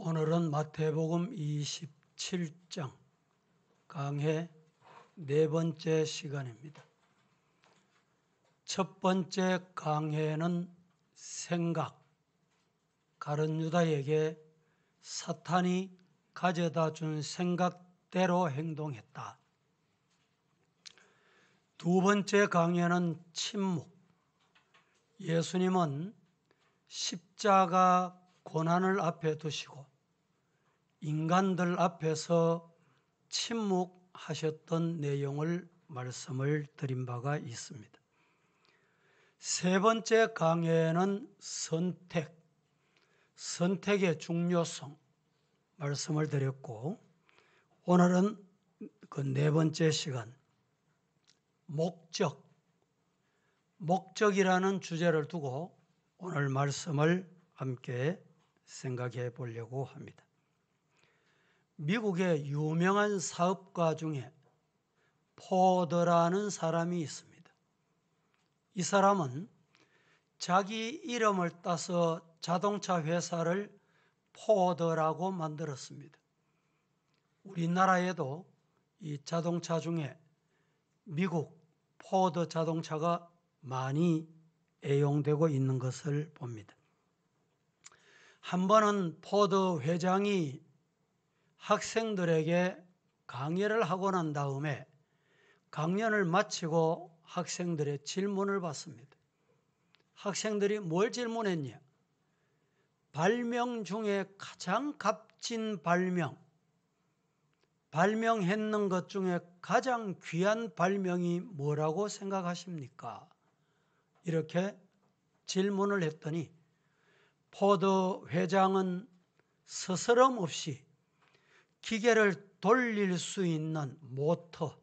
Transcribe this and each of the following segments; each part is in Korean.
오늘은 마태복음 27장 강해 네 번째 시간입니다. 첫 번째 강해는 생각, 가룟 유다에게 사탄이 가져다 준 생각대로 행동했다. 두 번째 강해는 침묵, 예수님은 십자가 고난을 앞에 두시고 인간들 앞에서 침묵하셨던 내용을 말씀을 드린 바가 있습니다. 세 번째 강해는 선택의 중요성 말씀을 드렸고, 오늘은 그 네 번째 시간 목적이라는 주제를 두고 오늘 말씀을 함께 생각해 보려고 합니다. 미국의 유명한 사업가 중에 포드라는 사람이 있습니다. 이 사람은 자기 이름을 따서 자동차 회사를 포드라고 만들었습니다. 우리나라에도 이 자동차 중에 미국 포드 자동차가 많이 애용되고 있는 것을 봅니다. 한 번은 포드 회장이 학생들에게 강연을 하고 난 다음에 강연을 마치고 학생들의 질문을 받습니다. 학생들이 뭘 질문했냐? 발명 중에 가장 값진 발명했는 것 중에 가장 귀한 발명이 뭐라고 생각하십니까? 이렇게 질문을 했더니 포드 회장은 스스럼 없이 기계를 돌릴 수 있는 모터,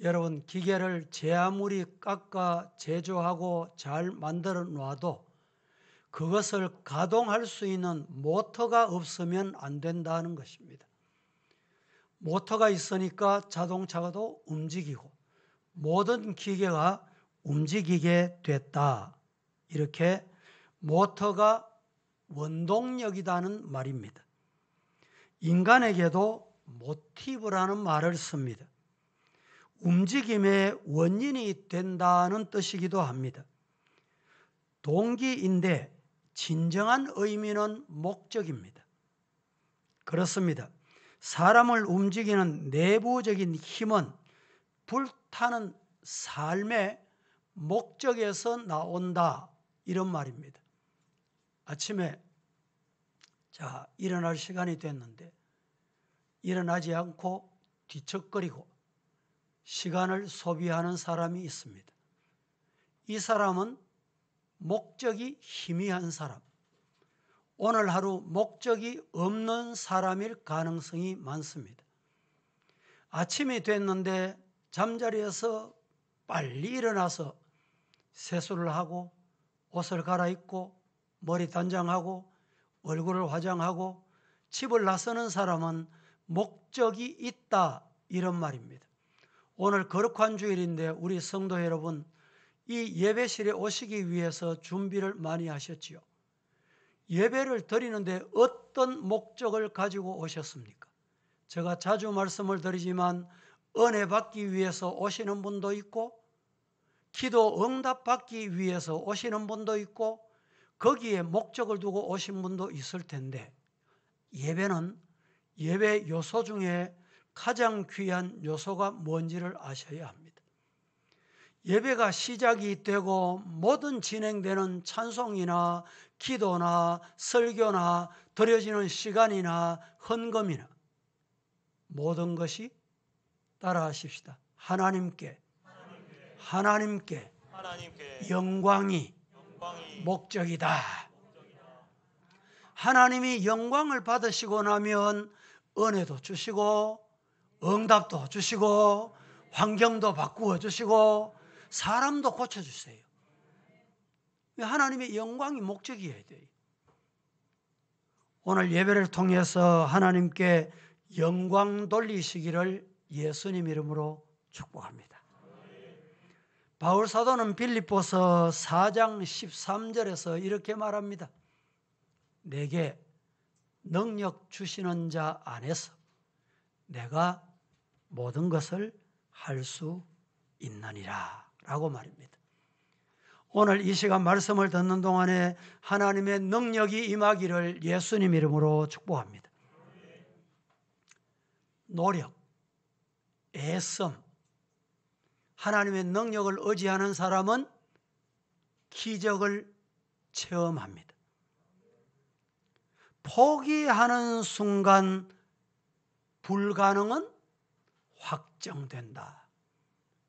여러분 기계를 제 아무리 깎아 제조하고 잘 만들어 놔도 그것을 가동할 수 있는 모터가 없으면 안 된다는 것입니다. 모터가 있으니까 자동차도 움직이고 모든 기계가 움직이게 됐다. 이렇게 모터가 원동력이라는 말입니다. 인간에게도 모티브라는 말을 씁니다. 움직임의 원인이 된다는 뜻이기도 합니다. 동기인데 진정한 의미는 목적입니다. 그렇습니다. 사람을 움직이는 내부적인 힘은 불타는 삶의 목적에서 나온다. 이런 말입니다. 아침에 일어날 시간이 됐는데 일어나지 않고 뒤척거리고 시간을 소비하는 사람이 있습니다. 이 사람은 목적이 희미한 사람, 오늘 하루 목적이 없는 사람일 가능성이 많습니다. 아침이 됐는데 잠자리에서 빨리 일어나서 세수를 하고 옷을 갈아입고 머리 단장하고 얼굴을 화장하고 집을 나서는 사람은 목적이 있다, 이런 말입니다. 오늘 거룩한 주일인데 우리 성도 여러분, 이 예배실에 오시기 위해서 준비를 많이 하셨지요. 예배를 드리는데 어떤 목적을 가지고 오셨습니까? 제가 자주 말씀을 드리지만 은혜 받기 위해서 오시는 분도 있고 기도 응답 받기 위해서 오시는 분도 있고 거기에 목적을 두고 오신 분도 있을 텐데, 예배는 예배 요소 중에 가장 귀한 요소가 뭔지를 아셔야 합니다. 예배가 시작이 되고 모든 진행되는 찬송이나 기도나 설교나 드려지는 시간이나 헌금이나 모든 것이, 따라하십시다. 하나님께 영광이 목적이다. 하나님이 영광을 받으시고 나면 은혜도 주시고 응답도 주시고 환경도 바꾸어 주시고 사람도 고쳐주세요. 하나님의 영광이 목적이어야 돼요. 오늘 예배를 통해서 하나님께 영광 돌리시기를 예수님 이름으로 축복합니다. 바울 사도는 빌립보서 4장 13절에서 이렇게 말합니다. 내게 능력 주시는 자 안에서 내가 모든 것을 할 수 있느니라 라고 말입니다. 오늘 이 시간 말씀을 듣는 동안에 하나님의 능력이 임하기를 예수님 이름으로 축복합니다. 노력, 애씀, 하나님의 능력을 의지하는 사람은 기적을 체험합니다. 포기하는 순간 불가능은 확정된다.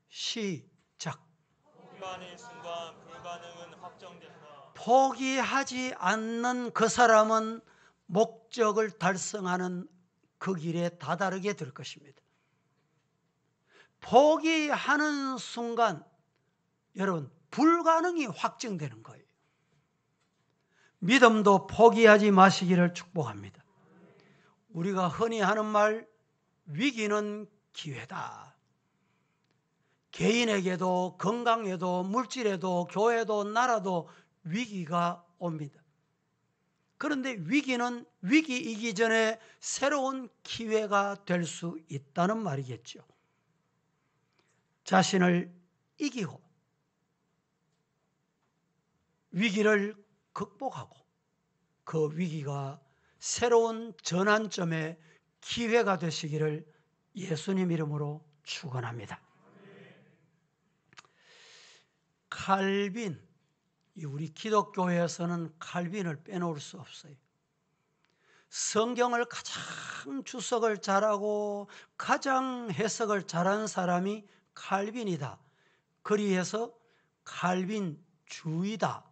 시작. 포기하는 순간 불가능은 확정된다. 포기하지 않는 그 사람은 목적을 달성하는 그 길에 다다르게 될 것입니다. 포기하는 순간 여러분 불가능이 확정되는 거예요. 믿음도 포기하지 마시기를 축복합니다. 우리가 흔히 하는 말, 위기는 기회다. 개인에게도 건강에도 물질에도 교회도 나라도 위기가 옵니다. 그런데 위기는 위기이기 전에 새로운 기회가 될 수 있다는 말이겠죠. 자신을 이기고 위기를 극복하고 그 위기가 새로운 전환점의 기회가 되시기를 예수님 이름으로 축원합니다. 칼빈, 우리 기독교에서는 칼빈을 빼놓을 수 없어요. 성경을 가장 주석을 잘하고 가장 해석을 잘하는 사람이 칼빈이다. 그리해서 칼빈주의다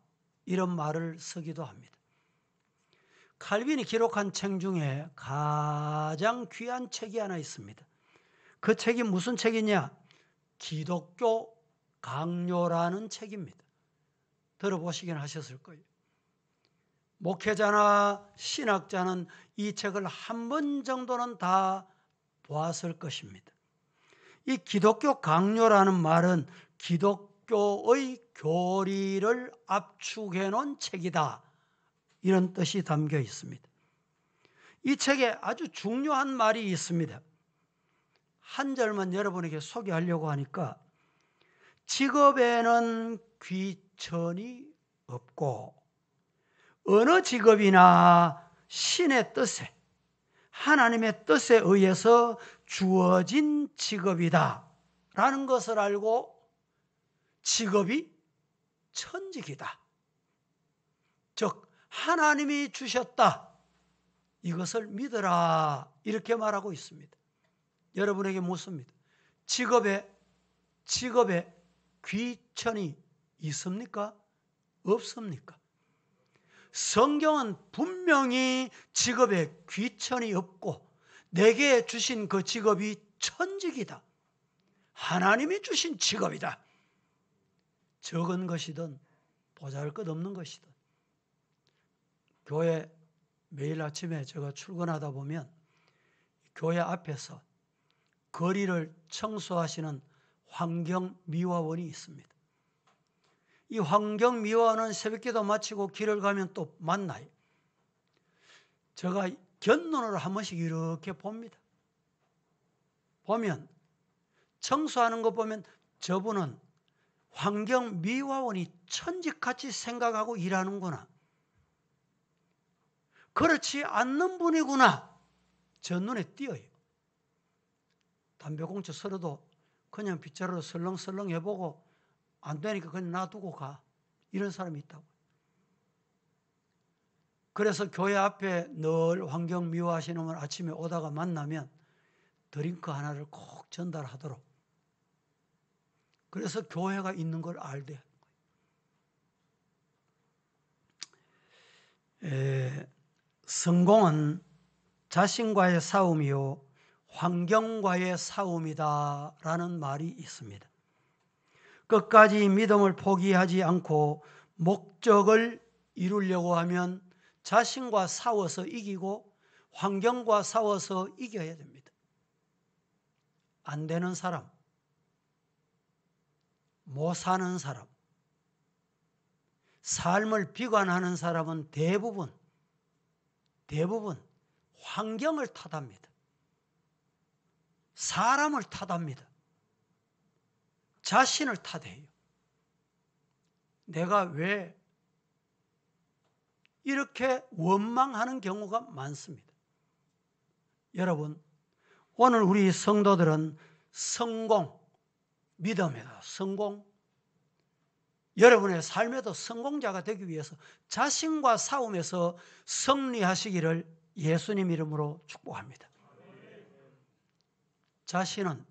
이런 말을 쓰기도 합니다. 칼빈이 기록한 책 중에 가장 귀한 책이 하나 있습니다. 그 책이 무슨 책이냐? 기독교 강요라는 책입니다. 들어보시긴 하셨을 거예요. 목회자나 신학자는 이 책을 한 번 정도는 다 보았을 것입니다. 이 기독교 강요라는 말은 기독교의 교리를 압축해 놓은 책이다. 이런 뜻이 담겨 있습니다. 이 책에 아주 중요한 말이 있습니다. 한 절만 여러분에게 소개하려고 하니까 직업에는 귀천이 없고 어느 직업이나 신의 뜻에 하나님의 뜻에 의해서 주어진 직업이다 라는 것을 알고 직업이 천직이다. 즉 하나님이 주셨다. 이것을 믿어라. 이렇게 말하고 있습니다. 여러분에게 묻습니다. 직업에 귀천이 있습니까? 없습니까? 성경은 분명히 직업에 귀천이 없고 내게 주신 그 직업이 천직이다. 하나님이 주신 직업이다. 적은 것이든 보잘것없는 것이든. 교회 매일 아침에 제가 출근하다 보면 교회 앞에서 거리를 청소하시는 환경미화원이 있습니다. 이 환경미화원은 새벽기도 마치고 길을 가면 또 만나요. 제가 곁눈으로 한 번씩 이렇게 봅니다. 보면 청소하는 거 보면 저분은 환경미화원이 천직같이 생각하고 일하는구나. 그렇지 않는 분이구나. 저 눈에 띄어요. 담배꽁초 썰어도 그냥 빗자루로 설렁설렁 해보고 안 되니까 그냥 놔두고 가. 이런 사람이 있다고. 그래서 교회 앞에 늘 환경 미화하시는 분 아침에 오다가 만나면 드링크 하나를 꼭 전달하도록. 그래서 교회가 있는 걸 알게 하는 거예요. 성공은 자신과의 싸움이요 환경과의 싸움이다라는 말이 있습니다. 끝까지 믿음을 포기하지 않고 목적을 이루려고 하면 자신과 싸워서 이기고 환경과 싸워서 이겨야 됩니다. 안 되는 사람, 못 사는 사람, 삶을 비관하는 사람은 대부분 환경을 탓합니다. 사람을 탓합니다. 자신을 탓해요. 내가 왜 이렇게 원망하는 경우가 많습니다. 여러분, 오늘 우리 성도들은 성공, 믿음에도 성공, 여러분의 삶에도 성공자가 되기 위해서 자신과 싸움에서 승리하시기를 예수님 이름으로 축복합니다. 자신은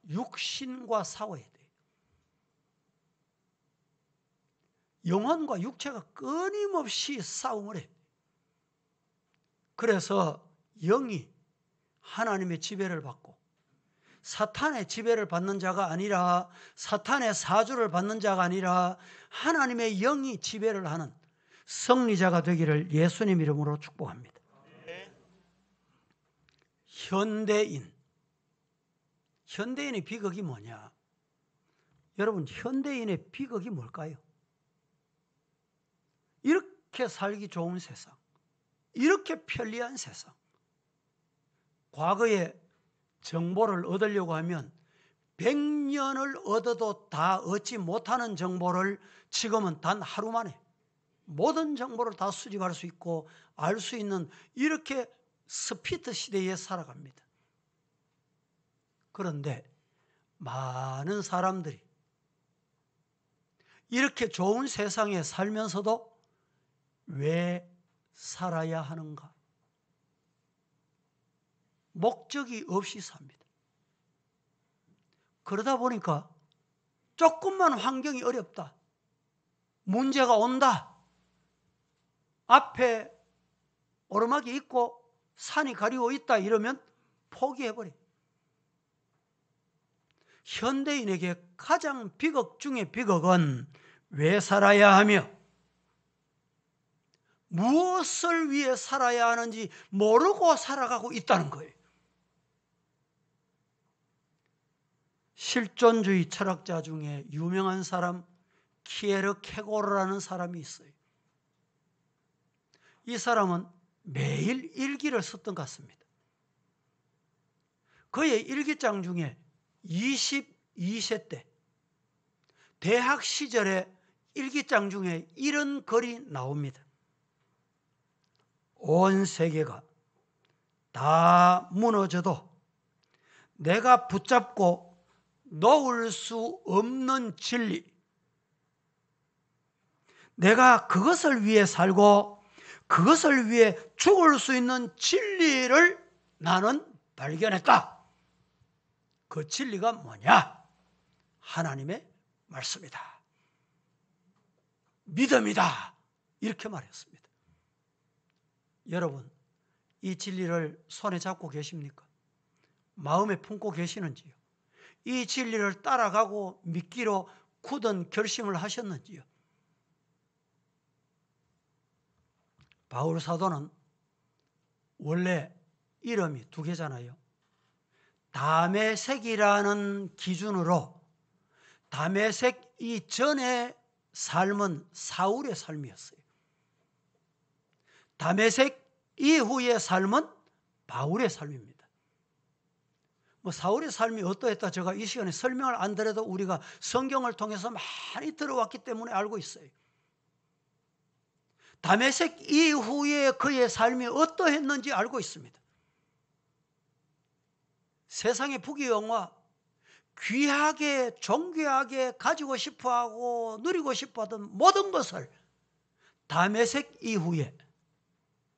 육신과 싸워야 돼요. 영혼과 육체가 끊임없이 싸움을 해요. 그래서 영이 하나님의 지배를 받고 사탄의 지배를 받는 자가 아니라, 사탄의 사주를 받는 자가 아니라 하나님의 영이 지배를 하는 승리자가 되기를 예수님 이름으로 축복합니다. 현대인의 비극이 뭐냐? 여러분, 현대인의 비극이 뭘까요? 이렇게 살기 좋은 세상, 이렇게 편리한 세상, 과거에 정보를 얻으려고 하면 100년을 얻어도 다 얻지 못하는 정보를 지금은 단 하루 만에 모든 정보를 다 수집할 수 있고 알 수 있는, 이렇게 스피드 시대에 살아갑니다. 그런데 많은 사람들이 이렇게 좋은 세상에 살면서도 왜 살아야 하는가? 목적이 없이 삽니다. 그러다 보니까 조금만 환경이 어렵다, 문제가 온다, 앞에 오르막이 있고 산이 가리고 있다 이러면 포기해버려요. 현대인에게 가장 비극 중의 비극은 왜 살아야 하며 무엇을 위해 살아야 하는지 모르고 살아가고 있다는 거예요. 실존주의 철학자 중에 유명한 사람 키에르 케고르라는 사람이 있어요. 이 사람은 매일 일기를 썼던 것 같습니다. 그의 일기장 중에 22세 때 대학 시절에 일기장 중에 이런 글이 나옵니다. 온 세계가 다 무너져도 내가 붙잡고 놓을 수 없는 진리, 내가 그것을 위해 살고 그것을 위해 죽을 수 있는 진리를 나는 발견했다. 그 진리가 뭐냐? 하나님의 말씀이다, 믿음이다, 이렇게 말했습니다. 여러분, 이 진리를 손에 잡고 계십니까? 마음에 품고 계시는지요? 이 진리를 따라가고 믿기로 굳은 결심을 하셨는지요? 바울 사도는 원래 이름이 두 개잖아요. 다메섹이라는 기준으로 다메섹 이전의 삶은 사울의 삶이었어요. 다메섹 이후의 삶은 바울의 삶입니다. 사울의 삶이 어떠했다 제가 이 시간에 설명을 안 드려도 우리가 성경을 통해서 많이 들어왔기 때문에 알고 있어요. 다메섹 이후에 그의 삶이 어떠했는지 알고 있습니다. 세상의 부귀영화, 귀하게 존귀하게 가지고 싶어하고 누리고 싶어하던 모든 것을 다메섹 이후에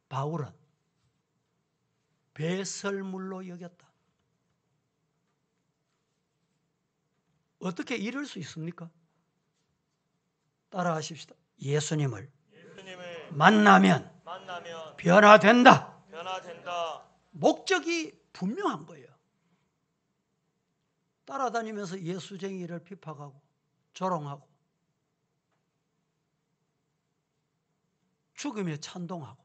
바울은 배설물로 여겼다. 어떻게 이럴 수 있습니까? 따라하십시다. 예수님을 만나면 변화된다. 목적이 분명한 거예요. 따라다니면서 예수쟁이를 핍박하고 조롱하고 죽음에 찬동하고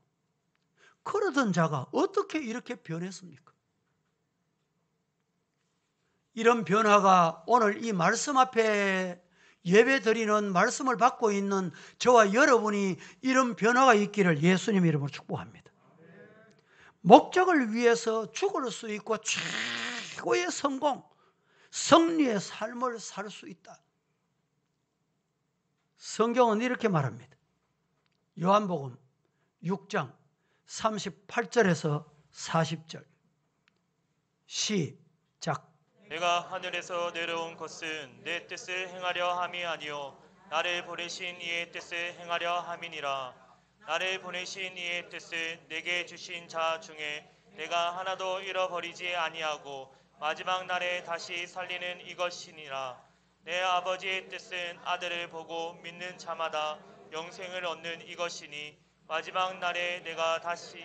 그러던 자가 어떻게 이렇게 변했습니까? 이런 변화가 오늘 이 말씀 앞에 예배 드리는 말씀을 받고 있는 저와 여러분이 이런 변화가 있기를 예수님 이름으로 축복합니다. 목적을 위해서 죽을 수 있고 최고의 성공, 승리의 삶을 살 수 있다. 성경은 이렇게 말합니다. 요한복음 6장 38절에서 40절 시작. 내가 하늘에서 내려온 것은 내 뜻을 행하려 함이 아니요 나를 보내신 이의 뜻을 행하려 함이니라. 나를 보내신 이의 뜻은 내게 주신 자 중에 내가 하나도 잃어버리지 아니하고 마지막 날에 다시 살리는 이것이니라. 내 아버지의 뜻은 아들을 보고 믿는 자마다 영생을 얻는 이것이니 마지막 날에 내가 다시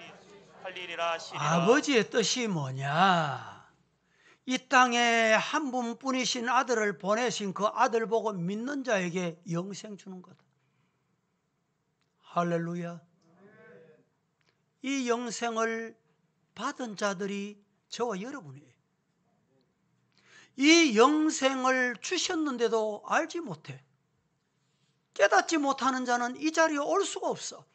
살리리라 하시리라. 아버지의 뜻이 뭐냐? 이 땅에 한 분뿐이신 아들을 보내신 그 아들 보고 믿는 자에게 영생 주는 거다. 할렐루야. 이 영생을 받은 자들이 저와 여러분이에요. 이 영생을 주셨는데도 알지 못해, 깨닫지 못하는 자는 이 자리에 올 수가 없어.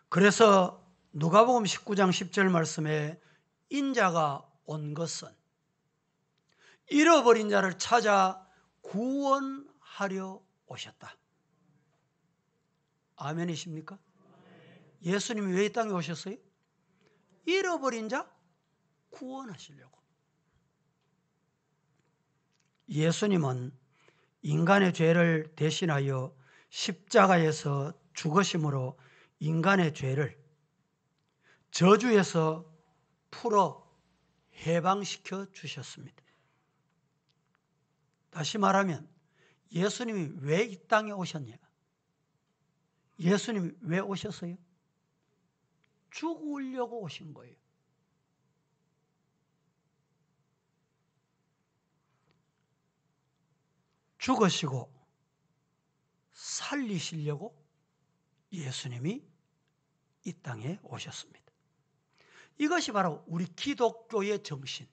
그래서 누가복음 19장 10절 말씀에 인자가 온 것은 잃어버린 자를 찾아 구원하려 오셨다. 아멘이십니까? 예수님이 왜 이 땅에 오셨어요? 잃어버린 자 구원하시려고. 예수님은 인간의 죄를 대신하여 십자가에서 죽으심으로 인간의 죄를 저주에서 풀어 해방시켜 주셨습니다. 다시 말하면 예수님이 왜 이 땅에 오셨냐? 예수님이 왜 오셨어요? 죽으려고 오신 거예요. 죽으시고 살리시려고 예수님이 이 땅에 오셨습니다. 이것이 바로 우리 기독교의 정신,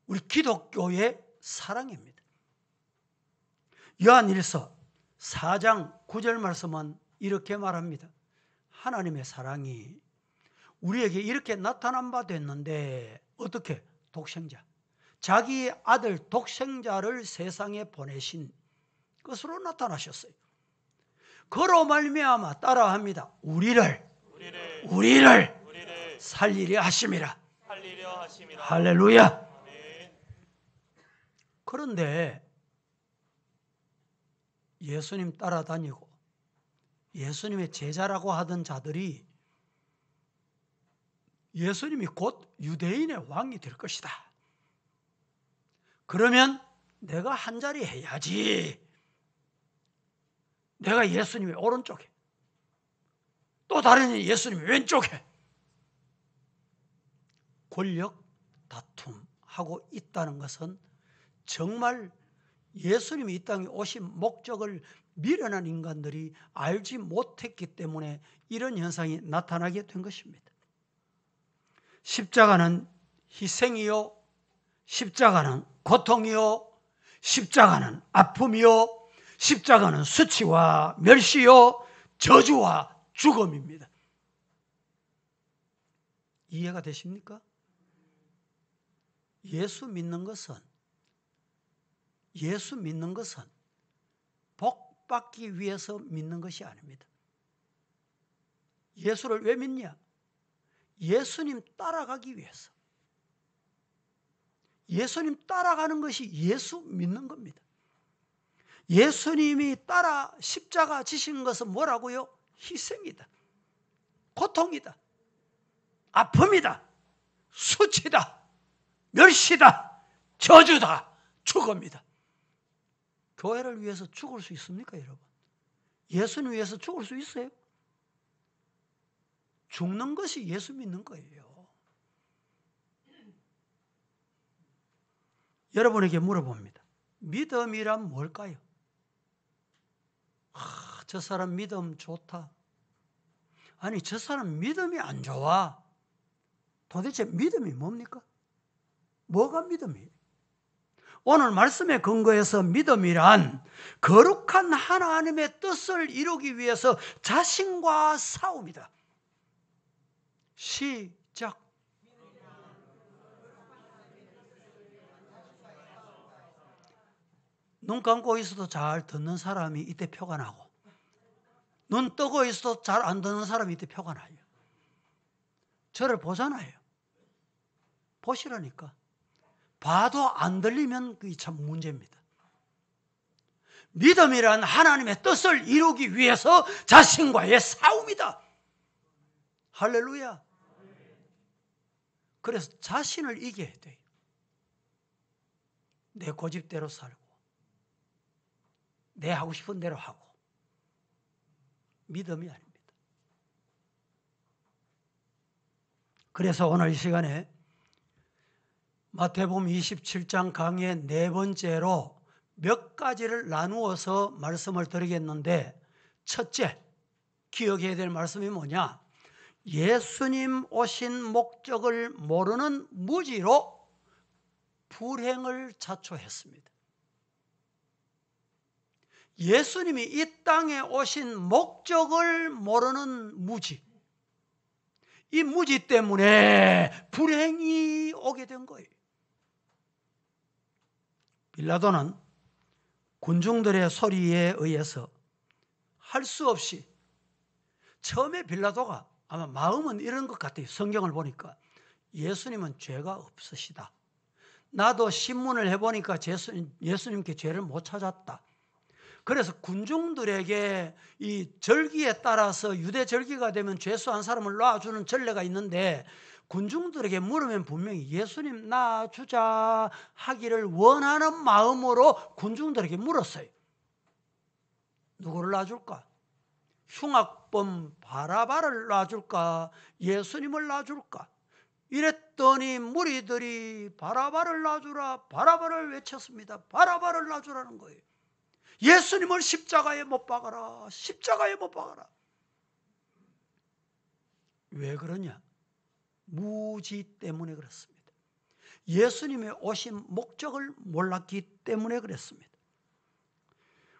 우리 기독교의 사랑입니다. 요한일서 4장 9절 말씀은 이렇게 말합니다. 하나님의 사랑이 우리에게 이렇게 나타난 바 됐는데 어떻게? 독생자, 자기 아들 독생자를 세상에 보내신 것으로 나타나셨어요. 그로 말미암아 따라합니다. 우리를 살리려 하심이라. 할렐루야. 그런데 예수님 따라다니고 예수님의 제자라고 하던 자들이 예수님이 곧 유대인의 왕이 될 것이다. 그러면 내가 한자리 해야지. 내가 예수님의 오른쪽에, 또 다른 예수님의 왼쪽에 권력 다툼하고 있다는 것은 정말 예수님이 이 땅에 오신 목적을 미련한 인간들이 알지 못했기 때문에 이런 현상이 나타나게 된 것입니다. 십자가는 희생이요, 십자가는 고통이요, 십자가는 아픔이요, 십자가는 수치와 멸시요, 저주와 죽음입니다. 이해가 되십니까? 예수 믿는 것은 복 받기 위해서 믿는 것이 아닙니다. 예수를 왜 믿냐? 예수님 따라가기 위해서. 예수님 따라가는 것이 예수 믿는 겁니다. 예수님이 따라 십자가 지신 것은 뭐라고요? 희생이다, 고통이다, 아픔이다, 수치다, 멸시다, 저주다, 죽음이다. 교회를 위해서 죽을 수 있습니까, 여러분? 예수님 위해서 죽을 수 있어요? 죽는 것이 예수 믿는 거예요. 여러분에게 물어봅니다. 믿음이란 뭘까요? 저 사람 믿음 좋다. 아니, 저 사람 믿음이 안 좋아. 도대체 믿음이 뭡니까? 뭐가 믿음이에요? 오늘 말씀에 근거해서 믿음이란 거룩한 하나님의 뜻을 이루기 위해서 자신과 싸움이다. 시작. 눈 감고 있어도 잘 듣는 사람이 이때 표가 나고, 눈 뜨고 있어도 잘 안 듣는 사람이 이때 표가 나요. 저를 보잖아요. 보시라니까. 봐도 안 들리면 그게 참 문제입니다. 믿음이란 하나님의 뜻을 이루기 위해서 자신과의 싸움이다. 할렐루야. 그래서 자신을 이겨야 돼요. 내 고집대로 살고 내 하고 싶은 대로 하고. 믿음이 아닙니다. 그래서 오늘 이 시간에 마태복음 27장 강의 네 번째로 몇 가지를 나누어서 말씀을 드리겠는데, 첫째 기억해야 될 말씀이 뭐냐? 예수님 오신 목적을 모르는 무지로 불행을 자초했습니다. 예수님이 이 땅에 오신 목적을 모르는 무지, 이 무지 때문에 불행이 오게 된 거예요. 빌라도는 군중들의 소리에 의해서 할 수 없이, 처음에 빌라도가 아마 마음은 이런 것 같아요. 성경을 보니까 예수님은 죄가 없으시다. 나도 신문을 해보니까 예수님께 죄를 못 찾았다. 그래서 군중들에게 이 절기에 따라서 유대 절기가 되면 죄수한 사람을 놔주는 전례가 있는데, 군중들에게 물으면 분명히 예수님 놔주자 하기를 원하는 마음으로 군중들에게 물었어요. 누구를 놔줄까? 흉악범 바라바를 놔줄까? 예수님을 놔줄까? 이랬더니 무리들이 바라바를 놔주라, 바라바를 외쳤습니다. 바라바를 놔주라는 거예요. 예수님을 십자가에 못 박아라, 십자가에 못 박아라. 왜 그러냐? 무지 때문에 그렇습니다. 예수님의 오신 목적을 몰랐기 때문에 그랬습니다.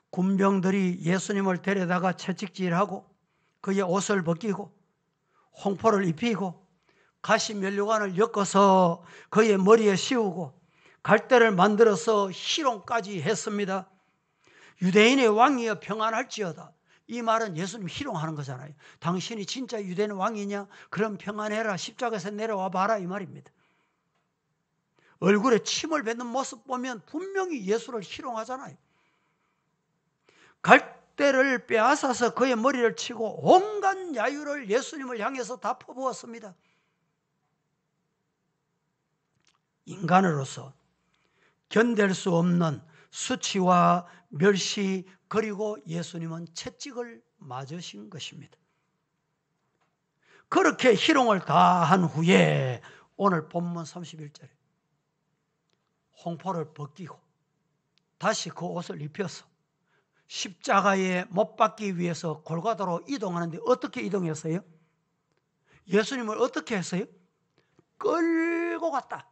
군병들이 예수님을 데려다가 채찍질하고 그의 옷을 벗기고 홍포를 입히고 가시면류관을 엮어서 그의 머리에 씌우고 갈대를 만들어서 희롱까지 했습니다. 유대인의 왕이여 평안할지어다. 이 말은 예수님 희롱하는 거잖아요. 당신이 진짜 유대인 왕이냐? 그럼 평안해라. 십자가에서 내려와 봐라. 이 말입니다. 얼굴에 침을 뱉는 모습 보면 분명히 예수를 희롱하잖아요. 갈대를 빼앗아서 그의 머리를 치고 온갖 야유를 예수님을 향해서 다 퍼부었습니다. 인간으로서 견딜 수 없는 수치와 멸시, 그리고 예수님은 채찍을 맞으신 것입니다. 그렇게 희롱을 다 한 후에 오늘 본문 31절에 홍포를 벗기고 다시 그 옷을 입혀서 십자가에 못 박기 위해서 골고다로 이동하는데 어떻게 이동했어요? 예수님을 어떻게 했어요? 끌고 갔다.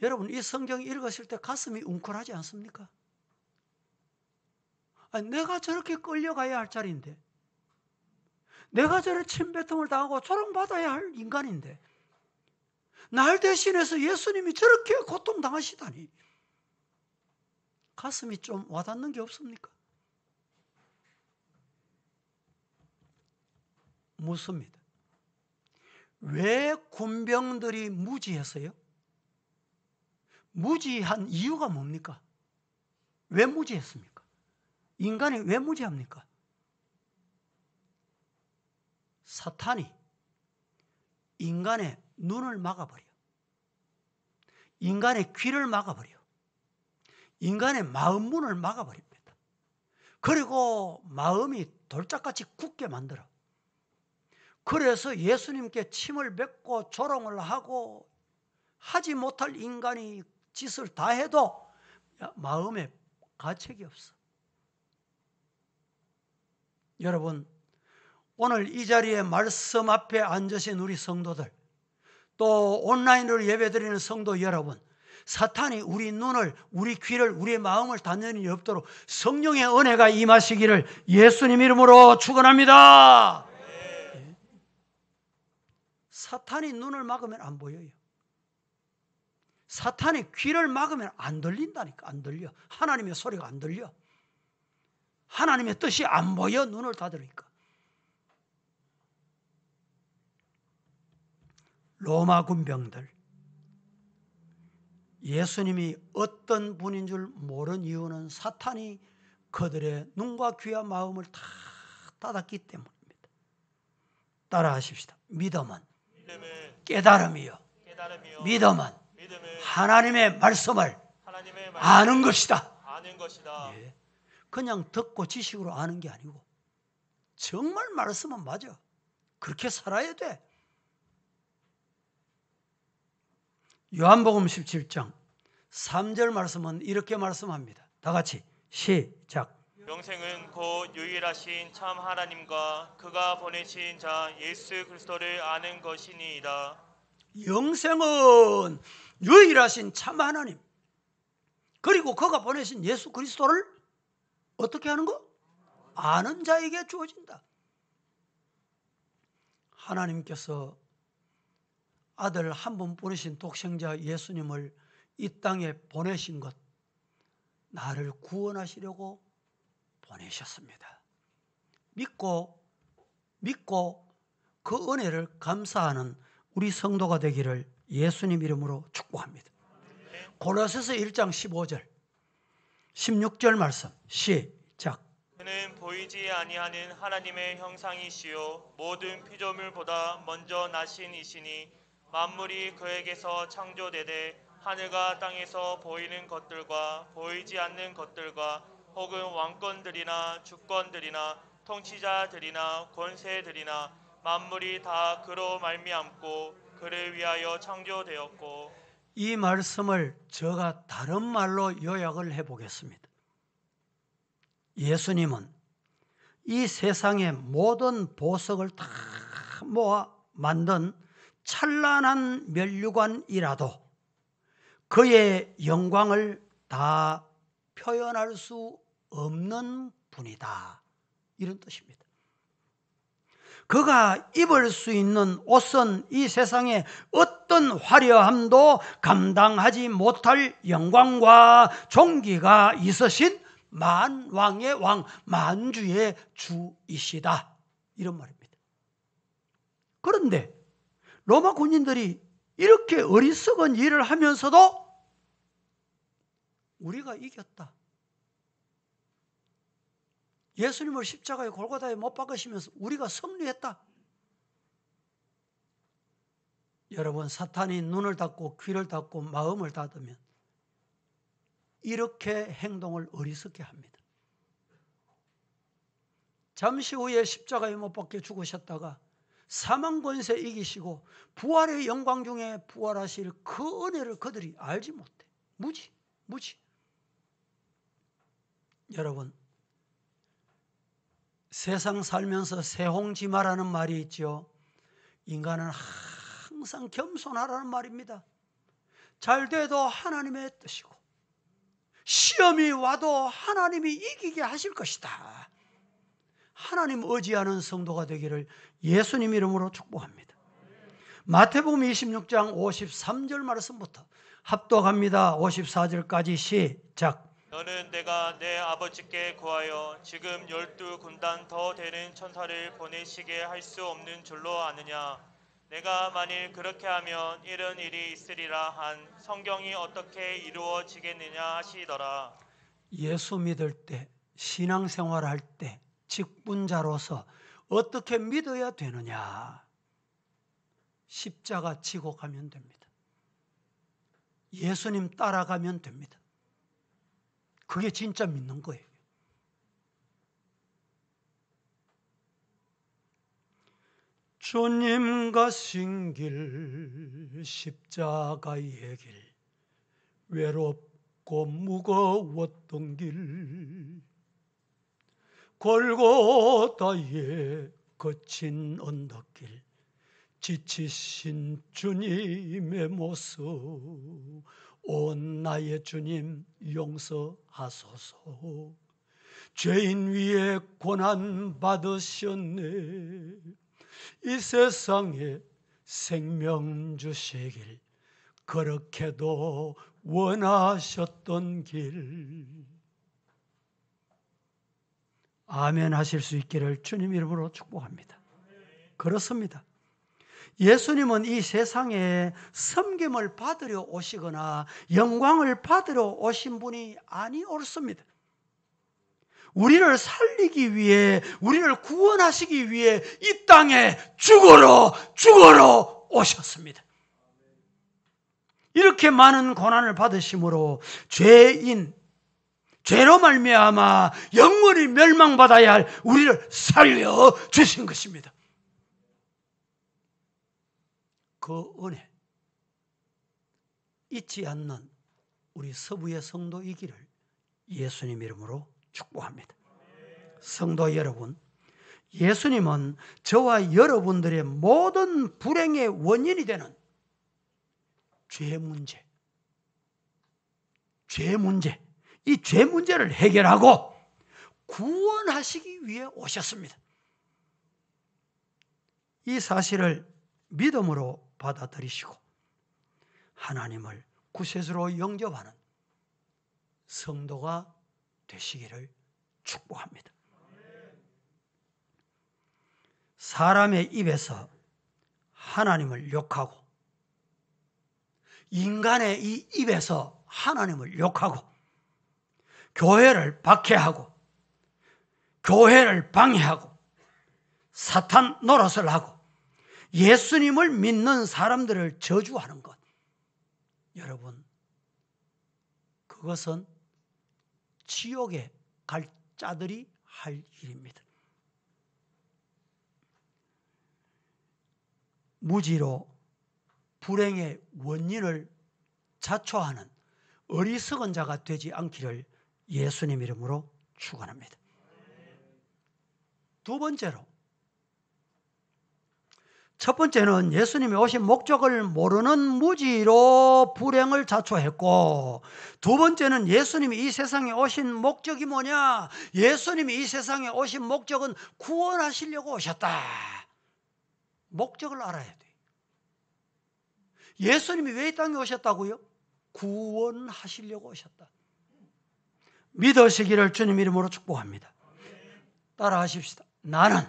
여러분, 이 성경 읽으실 때 가슴이 웅크하지 않습니까? 아니, 내가 저렇게 끌려가야 할 자리인데, 내가 저런 침뱉음을 당하고 조롱받아야 할 인간인데, 날 대신해서 예수님이 저렇게 고통당하시다니 가슴이 좀 와닿는 게 없습니까? 묻습니다. 왜 군병들이 무지했어요? 무지한 이유가 뭡니까? 왜 무지했습니까? 인간이 왜 무지합니까? 사탄이 인간의 눈을 막아버려, 인간의 귀를 막아버려, 인간의 마음 문을 막아버립니다. 그리고 마음이 돌짝같이 굳게 만들어. 그래서 예수님께 침을 뱉고 조롱을 하고 하지 못할 인간이 짓을 다 해도 마음에 가책이 없어. 여러분, 오늘 이 자리에 말씀 앞에 앉으신 우리 성도들, 또 온라인으로 예배드리는 성도 여러분, 사탄이 우리 눈을, 우리 귀를, 우리의 마음을 닫는 일이 없도록 성령의 은혜가 임하시기를 예수님 이름으로 축원합니다. 예. 사탄이 눈을 막으면 안 보여요. 사탄이 귀를 막으면 안 들린다니까. 안 들려. 하나님의 소리가 안 들려. 하나님의 뜻이 안 보여. 눈을 닫으니까. 로마 군병들, 예수님이 어떤 분인 줄 모르는 이유는 사탄이 그들의 눈과 귀와 마음을 다 닫았기 때문입니다. 따라하십시다. 믿음은 깨달음이요. 믿음은 하나님의 말씀을 아는 것이다. 예. 그냥 듣고 지식으로 아는 게 아니고 정말 말씀은 맞아. 그렇게 살아야 돼. 요한복음 17장 3절 말씀은 이렇게 말씀합니다. 다 같이 시작. 영생은 곧 유일하신 참 하나님과 그가 보내신 자 예수 그리스도를 아는 것이니이다. 영생은 유일하신 참 하나님, 그리고 그가 보내신 예수 그리스도를 어떻게 하는 거? 아는 자에게 주어진다. 하나님께서 아들 한 분 보내신 독생자 예수님을 이 땅에 보내신 것, 나를 구원하시려고 보내셨습니다. 믿고 그 은혜를 감사하는 우리 성도가 되기를 예수님 이름으로 축복합니다. 골로새서 1장 15절 16절 말씀 시작. 그는 보이지 아니하는 하나님의 형상이시요 모든 피조물보다 먼저 나신 이시니 만물이 그에게서 창조되되 하늘과 땅에서 보이는 것들과 보이지 않는 것들과 혹은 왕권들이나 주권들이나 통치자들이나 권세들이나 만물이 다 그로 말미암고 그를 위하여 창조되었고. 이 말씀을 제가 다른 말로 요약을 해보겠습니다. 예수님은 이 세상의 모든 보석을 다 모아 만든 찬란한 면류관이라도 그의 영광을 다 표현할 수 없는 분이다. 이런 뜻입니다. 그가 입을 수 있는 옷은 이 세상의 어떤 화려함도 감당하지 못할 영광과 존귀가 있으신 만왕의 왕, 만주의 주이시다. 이런 말입니다. 그런데 로마 군인들이 이렇게 어리석은 일을 하면서도 우리가 이겼다. 예수님을 십자가에 골고다에 못 박으시면서 우리가 승리했다. 여러분, 사탄이 눈을 닫고 귀를 닫고 마음을 닫으면 이렇게 행동을 어리석게 합니다. 잠시 후에 십자가에 못 박혀 죽으셨다가 사망 권세 이기시고 부활의 영광 중에 부활하실 그 은혜를 그들이 알지 못해. 무지. 여러분, 세상 살면서 세홍지마라는 말이 있죠. 인간은 항상 겸손하라는 말입니다. 잘 돼도 하나님의 뜻이고 시험이 와도 하나님이 이기게 하실 것이다. 하나님 의지하는 성도가 되기를 예수님 이름으로 축복합니다. 마태복음 26장 53절 말씀부터 합독합니다. 54절까지 시작. 너는 내가 내 아버지께 구하여 지금 12군단 더 되는 천사를 보내시게 할 수 없는 줄로 아느냐. 내가 만일 그렇게 하면 이런 일이 있으리라 한 성경이 어떻게 이루어지겠느냐 하시더라. 예수 믿을 때, 신앙생활 할 때 직분자로서 어떻게 믿어야 되느냐. 십자가 지고 가면 됩니다. 예수님 따라가면 됩니다. 그게 진짜 믿는 거예요. 주님 가신 길, 십자가의 길, 외롭고 무거웠던 길, 골고다의 거친 언덕길, 지치신 주님의 모습, 오 나의 주님 용서하소서. 죄인 위에 고난 받으셨네. 이 세상에 생명 주시길 그렇게도 원하셨던 길. 아멘 하실 수 있기를 주님 이름으로 축복합니다. 그렇습니다. 예수님은 이 세상에 섬김을 받으려 오시거나 영광을 받으려 오신 분이 아니었습니다. 우리를 살리기 위해, 우리를 구원하시기 위해 이 땅에 죽으러 오셨습니다. 이렇게 많은 고난을 받으심으로 죄로 말미암아 영원히 멸망받아야 할 우리를 살려주신 것입니다. 그 은혜 잊지 않는 우리 서부의 성도이기를 예수님 이름으로 축복합니다. 성도 여러분, 예수님은 저와 여러분들의 모든 불행의 원인이 되는 죄 문제, 이 죄 문제를 해결하고 구원하시기 위해 오셨습니다. 이 사실을 믿음으로 받아들이시고 하나님을 구세주로 영접하는 성도가 되시기를 축복합니다. 사람의 입에서 하나님을 욕하고 인간의 이 입에서 하나님을 욕하고 교회를 박해하고 교회를 방해하고 사탄 노릇을 하고 예수님을 믿는 사람들을 저주하는 것, 여러분, 그것은 지옥에 갈 자들이 할 일입니다. 무지로 불행의 원인을 자초하는 어리석은 자가 되지 않기를 예수님 이름으로 축원합니다. 두 번째로, 첫 번째는 예수님이 오신 목적을 모르는 무지로 불행을 자초했고, 두 번째는 예수님이 이 세상에 오신 목적이 뭐냐? 예수님이 이 세상에 오신 목적은 구원하시려고 오셨다. 목적을 알아야 돼. 예수님이 왜 이 땅에 오셨다고요? 구원하시려고 오셨다. 믿으시기를 주님 이름으로 축복합니다. 따라 하십시다. 나는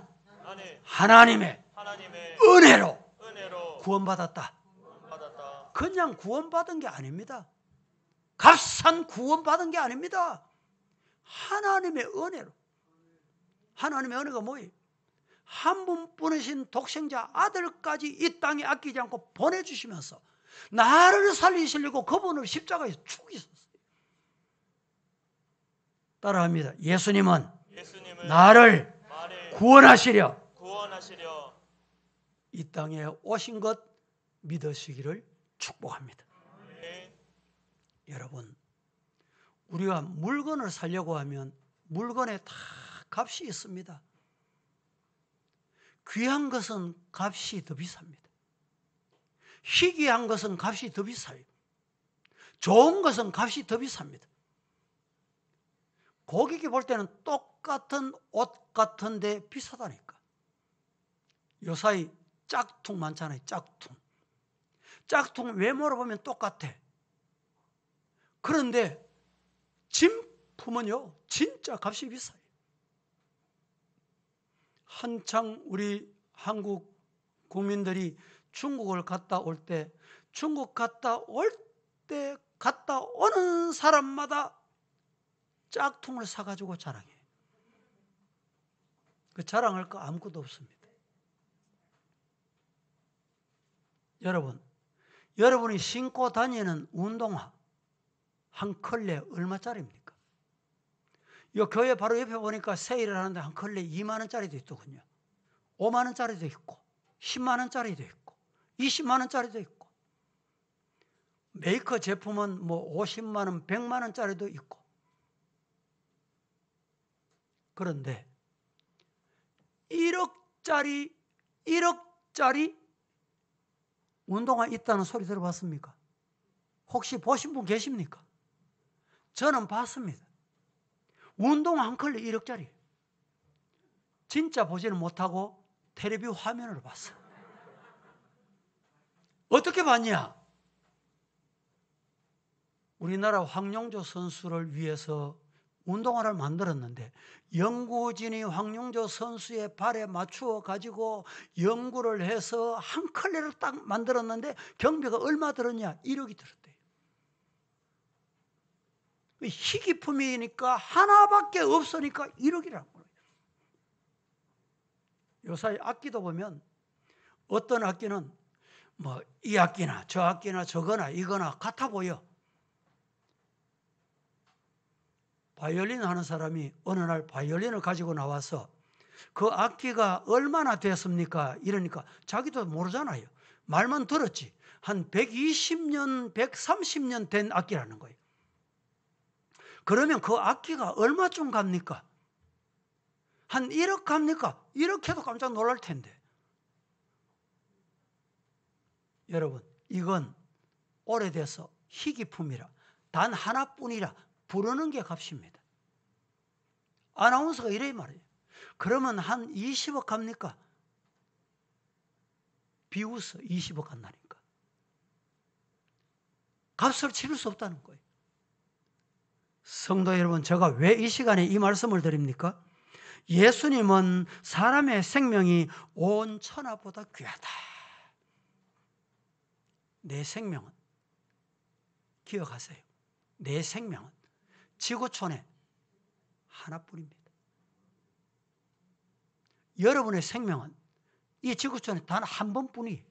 하나님의 은혜로 구원받았다. 그냥 구원받은 게 아닙니다. 값싼 구원받은 게 아닙니다. 하나님의 은혜로. 하나님의 은혜가 뭐예요? 한 분뿐이신 독생자 아들까지 이 땅에 아끼지 않고 보내주시면서 나를 살리시려고 그분을 십자가에 죽이셨어요. 따라합니다. 예수님은 나를 구원하시려 이 땅에 오신 것 믿으시기를 축복합니다. 여러분, 우리가 물건을 사려고 하면 물건에 다 값이 있습니다. 귀한 것은 값이 더 비쌉니다. 희귀한 것은 값이 더 비싸요. 좋은 것은 값이 더 비쌉니다. 고객이 볼 때는 똑같은 옷 같은데 비싸다니까. 요사이 짝퉁 많잖아요. 짝퉁 외모로 보면 똑같아. 그런데 진품은요 진짜 값이 비싸요. 한창 우리 한국 국민들이 중국을 갔다 올 때, 중국 갔다 오는 사람마다 짝퉁을 사가지고 자랑해. 그 자랑할 거 아무것도 없습니다. 여러분이 신고 다니는 운동화 한 컬레 얼마짜리입니까? 이 교회 바로 옆에 보니까 세일을 하는데 한 컬레 2만 원짜리도 있더군요. 5만 원짜리도 있고 10만 원짜리도 있고 20만 원짜리도 있고, 메이커 제품은 뭐 50만 원, 100만 원짜리도 있고. 그런데 1억짜리 운동화 있다는 소리 들어봤습니까? 혹시 보신 분 계십니까? 저는 봤습니다. 운동화 한 컬레 1억짜리. 진짜 보지는 못하고 텔레비 화면으로 봤어. 어떻게 봤냐? 우리나라 황용조 선수를 위해서 운동화를 만들었는데 연구진이 황용조 선수의 발에 맞추어 가지고 연구를 해서 한 컬레를 딱 만들었는데 경비가 얼마 들었냐? 1억이 들었대요. 희귀품이니까 하나밖에 없으니까 1억이라는 거예요. 요새 악기도 보면 어떤 악기는 뭐 이 악기나 저 악기나 저거나 이거나 같아 보여. 바이올린 하는 사람이 어느 날 바이올린을 가지고 나와서 그 악기가 얼마나 됐습니까? 이러니까 자기도 모르잖아요. 말만 들었지. 한 120년, 130년 된 악기라는 거예요. 그러면 그 악기가 얼마쯤 갑니까? 한 1억 갑니까? 1억 해도 깜짝 놀랄 텐데. 여러분, 이건 오래돼서 희귀품이라 단 하나뿐이라 부르는 게 값입니다. 아나운서가 이래 말이에요. 그러면 한 20억 갑니까? 비웃어 20억 간다니까. 값을 치를 수 없다는 거예요. 성도 여러분, 제가 왜 이 시간에 이 말씀을 드립니까? 예수님은 사람의 생명이 온 천하보다 귀하다. 내 생명은, 기억하세요. 내 생명은 지구촌에 하나뿐입니다. 여러분의 생명은 이 지구촌에 단 한 번뿐이에요.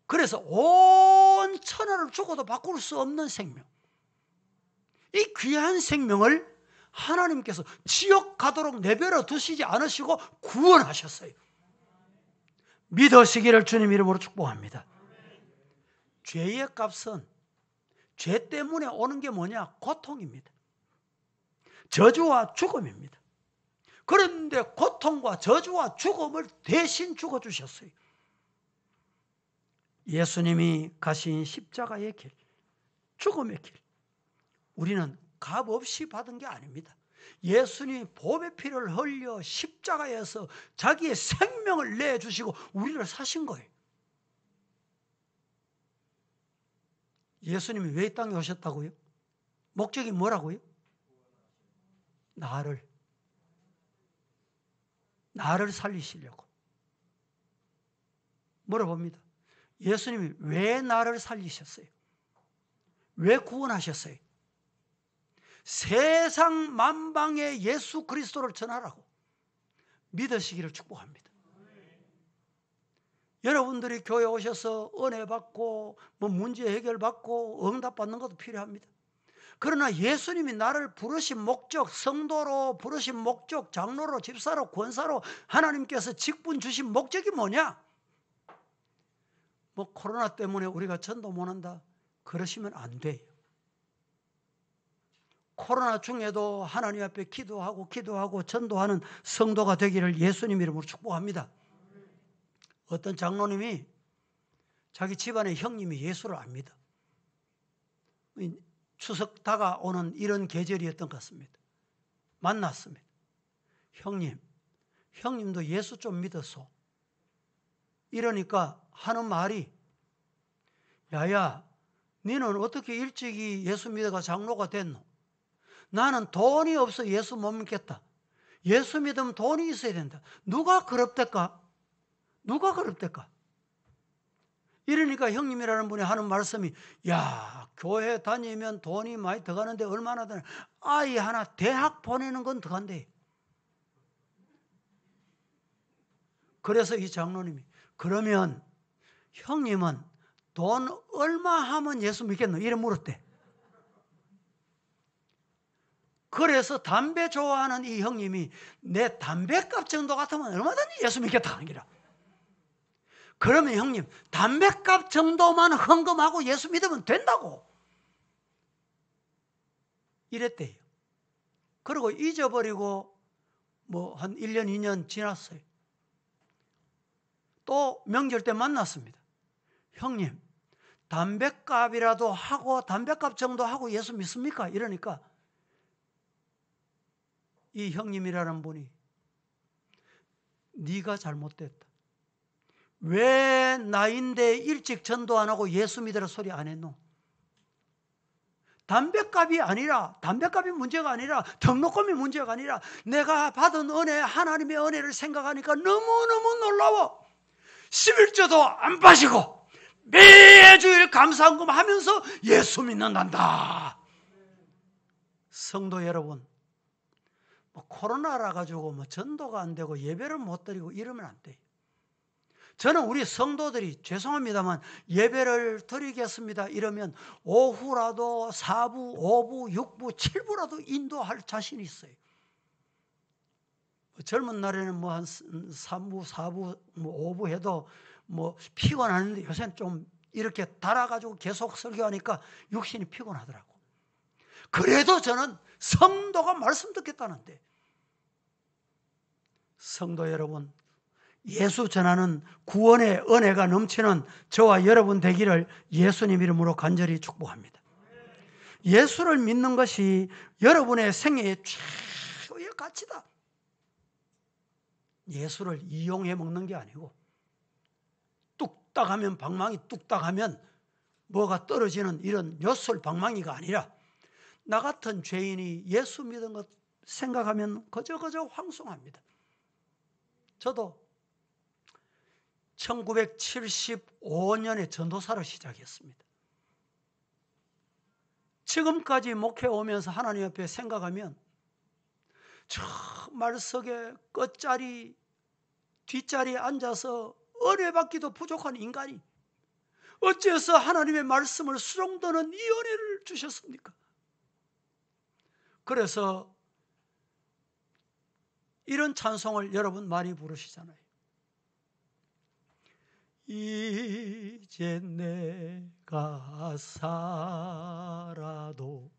그래서 온 천하를 죽어도 바꿀 수 없는 생명, 이 귀한 생명을 하나님께서 지옥 가도록 내버려 두시지 않으시고 구원하셨어요. 믿으시기를 주님 이름으로 축복합니다. 죄의 값은 죄 때문에 오는 게 뭐냐? 고통입니다. 저주와 죽음입니다. 그런데 고통과 저주와 죽음을 대신 죽어주셨어요. 예수님이 가신 십자가의 길, 죽음의 길, 우리는 값없이 받은 게 아닙니다. 예수님이 보배 피를 흘려 십자가에서 자기의 생명을 내주시고 우리를 사신 거예요. 예수님이 왜 이 땅에 오셨다고요? 목적이 뭐라고요? 나를 살리시려고. 물어봅니다. 예수님이 왜 나를 살리셨어요? 왜 구원하셨어요? 세상 만방에 예수 그리스도를 전하라고 믿으시기를 축복합니다. 여러분들이 교회 오셔서 은혜 받고 문제 해결 받고 응답 받는 것도 필요합니다. 그러나 예수님이 나를 부르신 목적, 성도로 부르신 목적, 장로로, 집사로, 권사로 하나님께서 직분 주신 목적이 뭐냐? 코로나 때문에 우리가 전도 못 한다, 그러시면 안 돼요. 코로나 중에도 하나님 앞에 기도하고 전도하는 성도가 되기를 예수님 이름으로 축복합니다. 어떤 장로님이 자기 집안의 형님이 예수를 압니다. 추석 다가오는 이런 계절이었던 것 같습니다. 만났습니다. 형님도 예수 좀 믿었소. 이러니까 하는 말이, 야야, 너는 어떻게 일찍이 예수 믿어가 장로가 됐노? 나는 돈이 없어 예수 못 믿겠다. 예수 믿으면 돈이 있어야 된다. 누가 그럽대까? 이러니까 형님이라는 분이 하는 말씀이, 야, 교회 다니면 돈이 많이 들어가는데 얼마나 되나? 아이 하나 대학 보내는 건 들어간대. 그래서 이 장로님이, 그러면 형님은 돈 얼마 하면 예수 믿겠노? 이래 물었대. 그래서 담배 좋아하는 이 형님이 내 담배값 정도 같으면 얼마든지 예수 믿겠다 하는 기라. 그러면 형님, 담배값 정도만 헌금하고 예수 믿으면 된다고 이랬대요. 그리고 잊어버리고 한 1년, 2년 지났어요. 또 명절 때 만났습니다. 형님, 담뱃값이라도 하고 담뱃값 정도 하고 예수 믿습니까? 이러니까 이 형님이라는 분이 네가 잘못됐다. 왜 나인데 일찍 전도 안 하고 예수 믿으라 소리 안 했노? 담뱃값이 아니라, 담뱃값이 문제가 아니라, 등록금이 문제가 아니라 내가 받은 은혜, 하나님의 은혜를 생각하니까 너무너무 놀라워. 11조도 안 빠지고 매주일 감사한금 하면서 예수 믿는단다. 성도 여러분, 코로나라 가지고 전도가 안 되고 예배를 못 드리고 이러면 안 돼요. 저는 우리 성도들이 죄송합니다만 예배를 드리겠습니다 이러면 오후라도 4부, 5부, 6부, 7부라도 인도할 자신이 있어요. 젊은 날에는 한 3부, 4부, 5부 해도 피곤하는데 요새는 좀 이렇게 달아가지고 계속 설교하니까 육신이 피곤하더라고. 그래도 저는 성도가 말씀 듣겠다는데, 성도 여러분, 예수 전하는 구원의 은혜가 넘치는 저와 여러분 되기를 예수님 이름으로 간절히 축복합니다. 예수를 믿는 것이 여러분의 생애의 최고의 가치다. 예수를 이용해 먹는 게 아니고 뚝딱하면 방망이 뚝딱하면 뭐가 떨어지는 이런 엿솔 방망이가 아니라 나 같은 죄인이 예수 믿은 것 생각하면 그저 황송합니다. 저도 1975년에 전도사를 시작했습니다. 지금까지 목회 오면서 하나님 앞에 생각하면 저 말석에 끝자리 뒷자리에 앉아서 은혜 받기도 부족한 인간이 어째서 하나님의 말씀을 수종드는 이 은혜를 주셨습니까? 그래서 이런 찬송을 여러분 많이 부르시잖아요. 이제 내가 살아도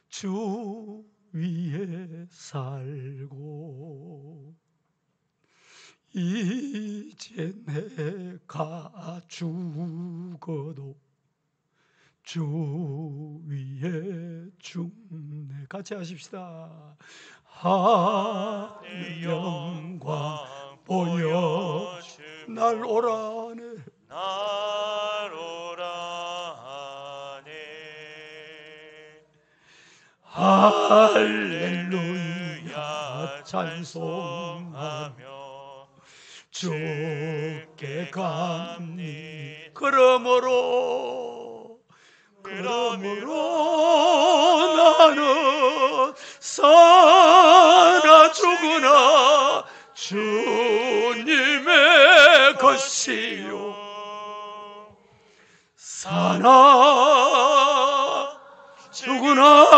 주 위에 살고 이제 내가 죽어도 주 위에 죽네. 같이 하십시다. 하늘 영광 보여주 날 오라네. 날 오라네. 할렐루야 찬송하며 주께 감리. 그러므로 나는 사나 죽으나 주님의 것이요. 사나 죽으나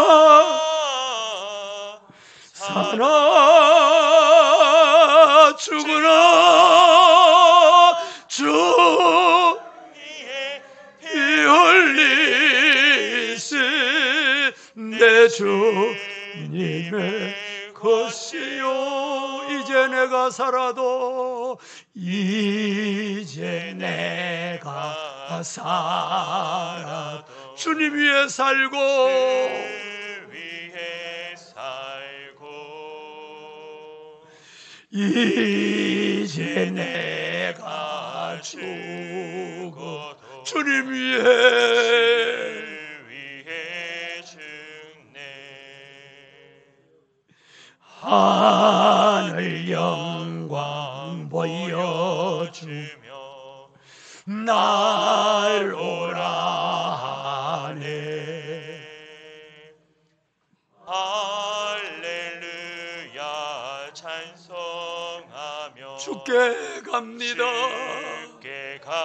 주 피 흘리시 내 주님의 것이요. 이제 내가 살아도 주님 위에 살고 이제 내가 죽어도 주님 위에 죽네. 하늘 영광 보여주며 날 오라네. 할렐루야 찬송하며 주께 갑니다. 주께 갑니다.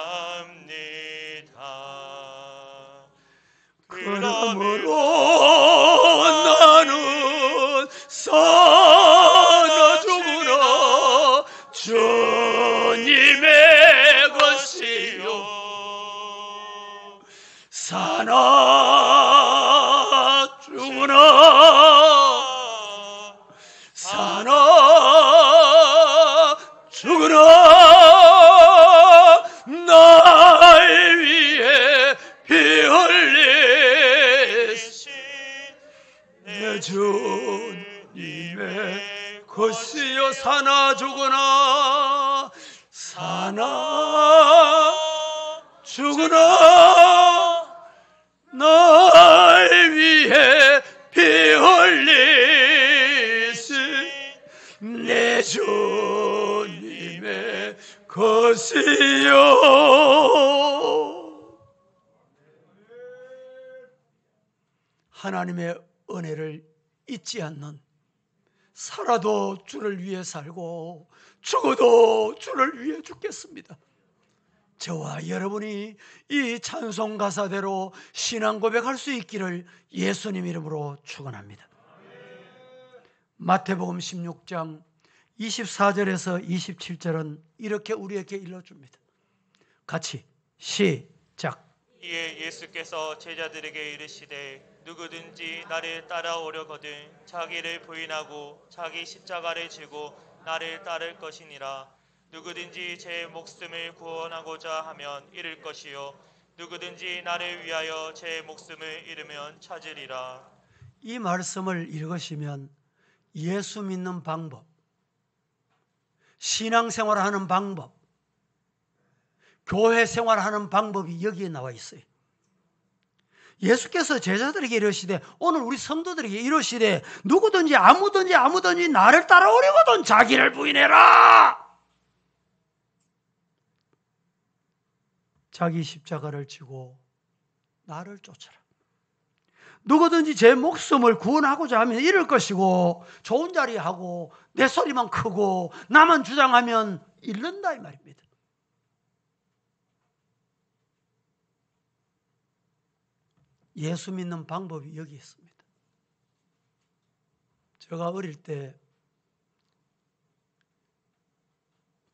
그러므로 나는 사나 죽으나 주님의 것이요. 사나 죽으나 주님의 것이여 사나 죽으나 사나 죽으나 날 위해 피 흘리신 내 주님의 것이요. 하나님의 은혜를 잊지 않는, 살아도 주를 위해 살고 죽어도 주를 위해 죽겠습니다. 저와 여러분이 이 찬송 가사대로 신앙 고백할 수 있기를 예수님 이름으로 축원합니다. 마태복음 16장 24절에서 27절은 이렇게 우리에게 일러줍니다. 같이 시작. 이에 예수께서 제자들에게 이르시되 누구든지 나를 따라오려거든 자기를 부인하고 자기 십자가를 지고 나를 따를 것이니라. 누구든지 제 목숨을 구원하고자 하면 잃을 것이요 누구든지 나를 위하여 제 목숨을 잃으면 찾으리라. 이 말씀을 읽으시면 예수 믿는 방법, 신앙생활하는 방법, 교회 생활하는 방법이 여기에 나와 있어요. 예수께서 제자들에게 이러시되, 오늘 우리 성도들에게 이러시되, 누구든지 아무든지 나를 따라오려거든 자기를 부인해라. 자기 십자가를 지고 나를 쫓아라. 누구든지 제 목숨을 구원하고자 하면 잃을 것이고, 좋은 자리 하고 내 소리만 크고 나만 주장하면 잃는다 이 말입니다. 예수 믿는 방법이 여기 있습니다. 제가 어릴 때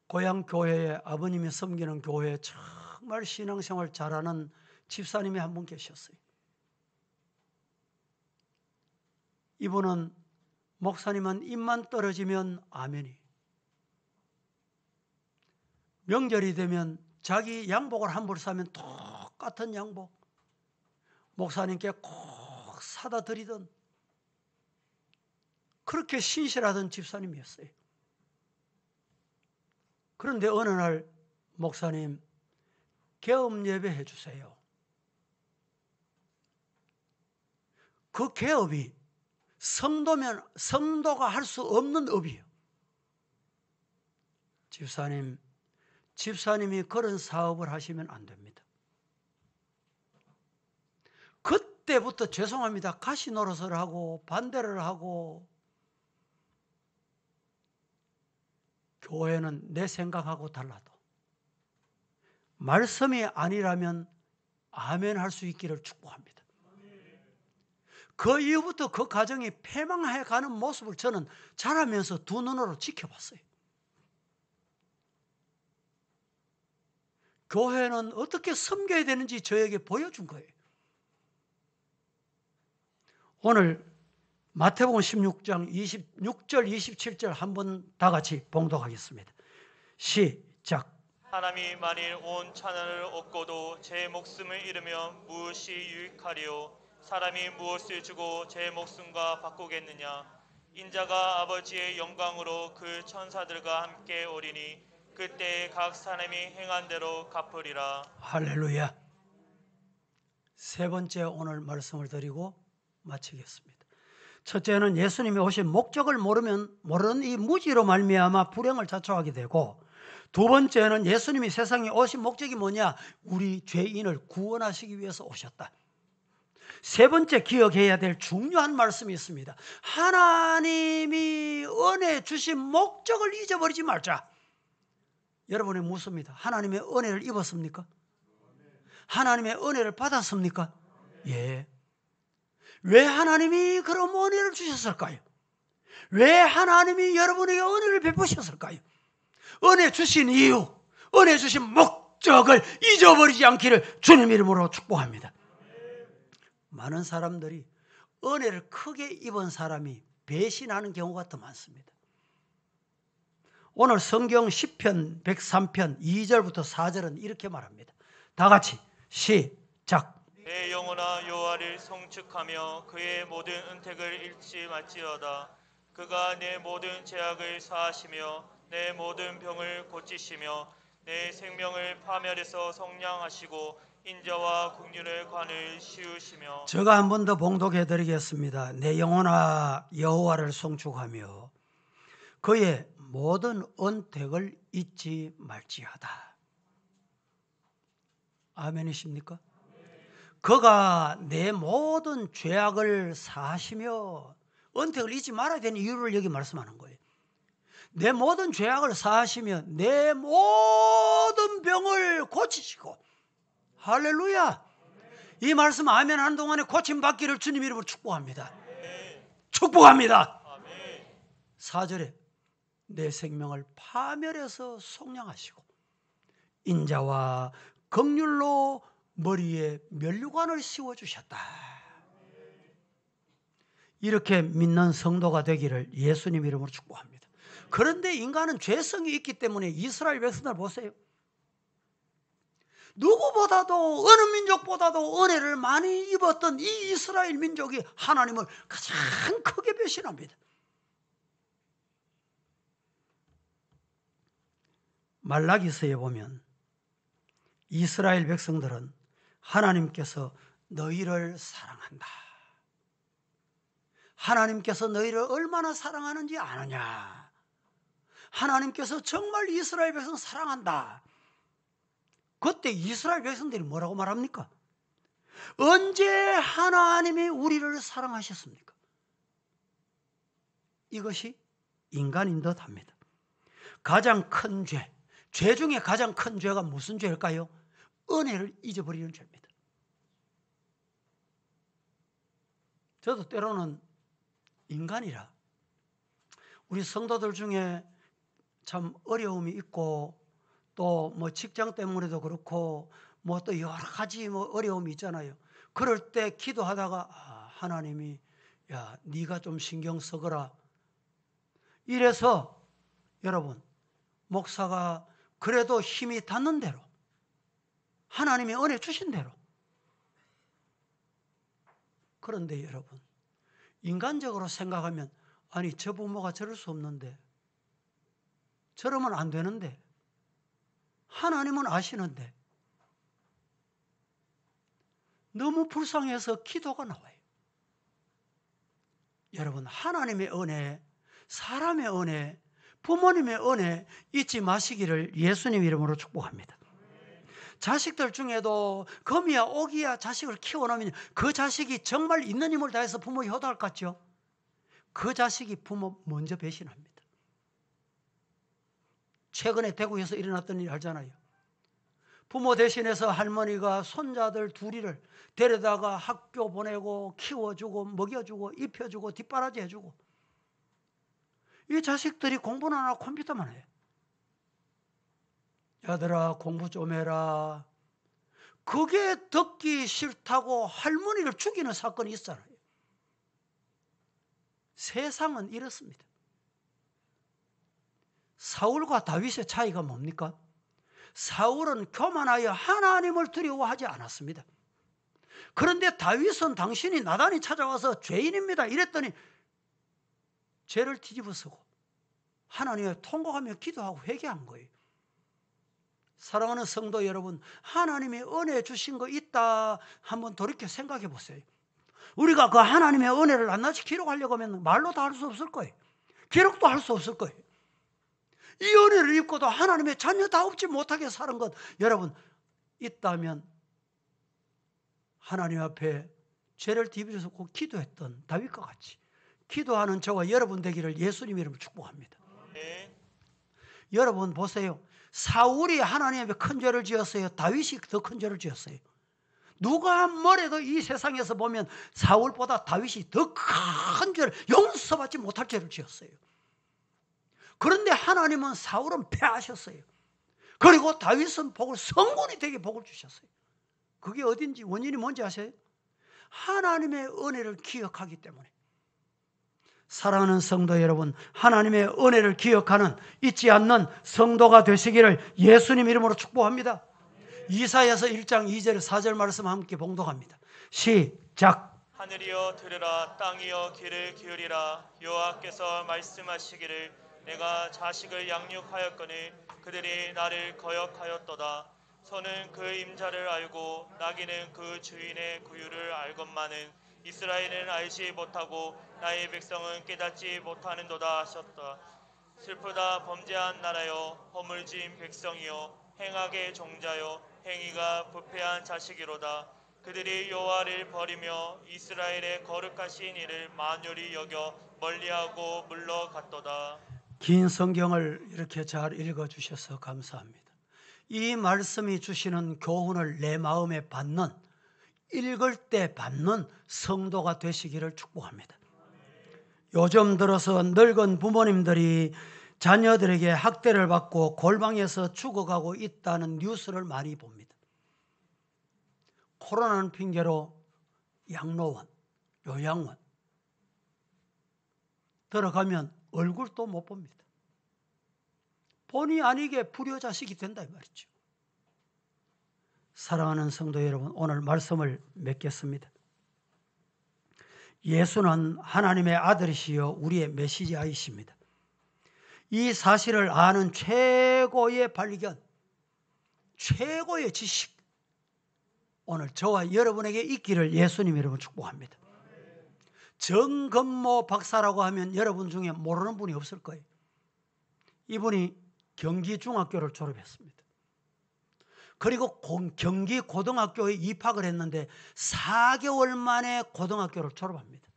고향 교회에, 아버님이 섬기는 교회에 정말 신앙생활 잘하는 집사님이 한 분 계셨어요. 이분은 목사님은 입만 떨어지면 아멘이, 명절이 되면 자기 양복을 한 벌 사면 똑같은 양복 목사님께 꼭 사다 드리던, 그렇게 신실하던 집사님이었어요. 그런데 어느 날 목사님, 개업 예배 해주세요. 그 개업이 성도가 할 수 없는 업이에요. 집사님이 그런 사업을 하시면 안 됩니다. 그때부터 죄송합니다, 가시 노릇을 하고 반대를 하고, 교회는 내 생각하고 달라도 말씀이 아니라면 아멘 할 수 있기를 축복합니다. 그 이후부터 그 가정이 패망해 가는 모습을 저는 자라면서 두 눈으로 지켜봤어요. 교회는 어떻게 섬겨야 되는지 저에게 보여준 거예요. 오늘 마태복음 16장 26절 27절 한번 다 같이 봉독하겠습니다. 시작. 사람이 만일 온 천하를 얻고도 제 목숨을 잃으면 무엇이 유익하리요? 사람이 무엇을 주고 제 목숨과 바꾸겠느냐? 인자가 아버지의 영광으로 그 천사들과 함께 오리니 그때 각 사람이 행한 대로 갚으리라. 할렐루야. 세 번째 오늘 말씀을 드리고 마치겠습니다. 첫째는 예수님이 오신 목적을 모르는 이 무지로 말미암아 불행을 자초하게 되고, 두 번째는 예수님이 세상에 오신 목적이 뭐냐? 우리 죄인을 구원하시기 위해서 오셨다. 세 번째 기억해야 될 중요한 말씀이 있습니다. 하나님이 은혜 주신 목적을 잊어버리지 말자. 여러분이 묻습니다. 하나님의 은혜를 입었습니까? 하나님의 은혜를 받았습니까? 예. 왜 하나님이 그런 은혜를 주셨을까요? 왜 하나님이 여러분에게 은혜를 베푸셨을까요? 은혜 주신 이유, 은혜 주신 목적을 잊어버리지 않기를 주님 이름으로 축복합니다. 많은 사람들이 은혜를 크게 입은 사람이 배신하는 경우가 더 많습니다. 오늘 성경 시편 103편 2절부터 4절은 이렇게 말합니다. 다 같이 시작. 내 영혼아 여호와를 송축하며 그의 모든 은택을 잃지 말지어다. 그가 내 모든 죄악을 사하시며 내 모든 병을 고치시며 내 생명을 파멸해서 성량하시고 인자와 긍휼의 관을 씌우시며. 제가 한 번 더 봉독해 드리겠습니다. 내 영혼아 여호와를 송축하며 그의 모든 은택을 잊지 말지어다. 아멘이십니까? 그가 내 모든 죄악을 사하시며, 은택을 잊지 말아야 되는 이유를 여기 말씀하는 거예요. 내 모든 죄악을 사하시며 내 모든 병을 고치시고. 할렐루야. 이 말씀 아멘 하는 동안에 고침받기를 주님 이름으로 축복합니다. 축복합니다. 4절에 내 생명을 파멸해서 속량하시고 인자와 긍휼로 머리에 면류관을 씌워주셨다. 이렇게 믿는 성도가 되기를 예수님 이름으로 축복합니다. 그런데 인간은 죄성이 있기 때문에 이스라엘 백성들 보세요. 누구보다도 어느 민족보다도 은혜를 많이 입었던 이 이스라엘 민족이 하나님을 가장 크게 배신합니다. 말라기서에 보면 이스라엘 백성들은 하나님께서 너희를 사랑한다. 하나님께서 너희를 얼마나 사랑하는지 아느냐. 하나님께서 정말 이스라엘 백성 사랑한다. 그때 이스라엘 백성들이 뭐라고 말합니까? 언제 하나님이 우리를 사랑하셨습니까? 이것이 인간인 듯합니다. 가장 큰 죄 중에 가장 큰 죄가 무슨 죄일까요? 은혜를 잊어버리는 죄입니다. 저도 때로는 인간이라 우리 성도들 중에 참 어려움이 있고 또 뭐 직장 때문에도 그렇고 뭐 또 여러 가지 뭐 어려움이 있잖아요. 그럴 때 기도하다가 하나님이 야 네가 좀 신경 써거라. 이래서 여러분 목사가 그래도 힘이 닿는 대로 하나님의 은혜 주신 대로. 그런데 여러분 인간적으로 생각하면 아니 저 부모가 저럴 수 없는데 저러면 안 되는데 하나님은 아시는데 너무 불쌍해서 기도가 나와요. 여러분 하나님의 은혜, 사람의 은혜, 부모님의 은혜 잊지 마시기를 예수님 이름으로 축복합니다. 자식들 중에도 금이야 옥이야 자식을 키워놓으면 그 자식이 정말 있는 힘을 다해서 부모 효도할 것 같죠? 그 자식이 부모 먼저 배신합니다. 최근에 대구에서 일어났던 일 알잖아요. 부모 대신해서 할머니가 손자들 둘이를 데려다가 학교 보내고 키워주고 먹여주고 입혀주고 뒷바라지 해주고 이 자식들이 공부는 안 하고 컴퓨터만 해요. 야들아 공부 좀 해라. 그게 듣기 싫다고 할머니를 죽이는 사건이 있잖아요. 세상은 이렇습니다. 사울과 다윗의 차이가 뭡니까? 사울은 교만하여 하나님을 두려워하지 않았습니다. 그런데 다윗은 당신이 나단이 찾아와서 죄인입니다 이랬더니 죄를 뒤집어쓰고 하나님을 통곡하며 기도하고 회개한 거예요. 사랑하는 성도 여러분, 하나님의 은혜 주신 거 있다 한번 돌이켜 생각해 보세요. 우리가 그 하나님의 은혜를 낱낱이 기록하려고 하면 말로 다 할 수 없을 거예요. 기록도 할 수 없을 거예요. 이 은혜를 입고도 하나님의 자녀다웁지 못하게 사는 것 여러분 있다면 하나님 앞에 죄를 뒤집어쓰고 기도했던 다윗과 같이 기도하는 저와 여러분 되기를 예수님 이름으로 축복합니다. 네. 여러분 보세요. 사울이 하나님 앞에 큰 죄를 지었어요? 다윗이 더 큰 죄를 지었어요? 누가 뭐래도 이 세상에서 보면 사울보다 다윗이 더 큰 죄를 용서받지 못할 죄를 지었어요. 그런데 하나님은 사울은 패하셨어요. 그리고 다윗은 복을 성군이 되게 복을 주셨어요. 그게 어딘지 원인이 뭔지 아세요? 하나님의 은혜를 기억하기 때문에. 사랑하는 성도 여러분, 하나님의 은혜를 기억하는 잊지 않는 성도가 되시기를 예수님 이름으로 축복합니다. 이사야서 1장 2절 4절 말씀 함께 봉독합니다. 시작. 하늘이여 들으라, 땅이여 귀를 기울이라. 여호와께서 말씀하시기를 내가 자식을 양육하였거늘 그들이 나를 거역하였도다. 소는 그 임자를 알고 나귀는 그 주인의 구유를 알건만은 이스라엘은 알지 못하고 나의 백성은 깨닫지 못하는도다 하셨다. 슬프다 범죄한 나라여, 허물진 백성이여, 행악의 종자여, 행위가 부패한 자식이로다. 그들이 여호와를 버리며 이스라엘의 거룩하신 이를 만홀히 여겨 멀리하고 물러갔도다. 긴 성경을 이렇게 잘 읽어주셔서 감사합니다. 이 말씀이 주시는 교훈을 내 마음에 받는, 읽을 때 받는 성도가 되시기를 축복합니다. 요즘 들어서 늙은 부모님들이 자녀들에게 학대를 받고 골방에서 죽어가고 있다는 뉴스를 많이 봅니다. 코로나는 핑계로 양로원, 요양원 들어가면 얼굴도 못 봅니다. 본의 아니게 불효자식이 된다 이 말이죠. 사랑하는 성도 여러분, 오늘 말씀을 맺겠습니다. 예수는 하나님의 아들이시여 우리의 메시지아이십니다. 이 사실을 아는 최고의 발견, 최고의 지식, 오늘 저와 여러분에게 있기를 예수님 이름으로 축복합니다. 정건모 박사라고 하면 여러분 중에 모르는 분이 없을 거예요. 이분이 경기중학교를 졸업했습니다. 그리고 경기고등학교에 입학을 했는데 4개월 만에 고등학교를 졸업합니다.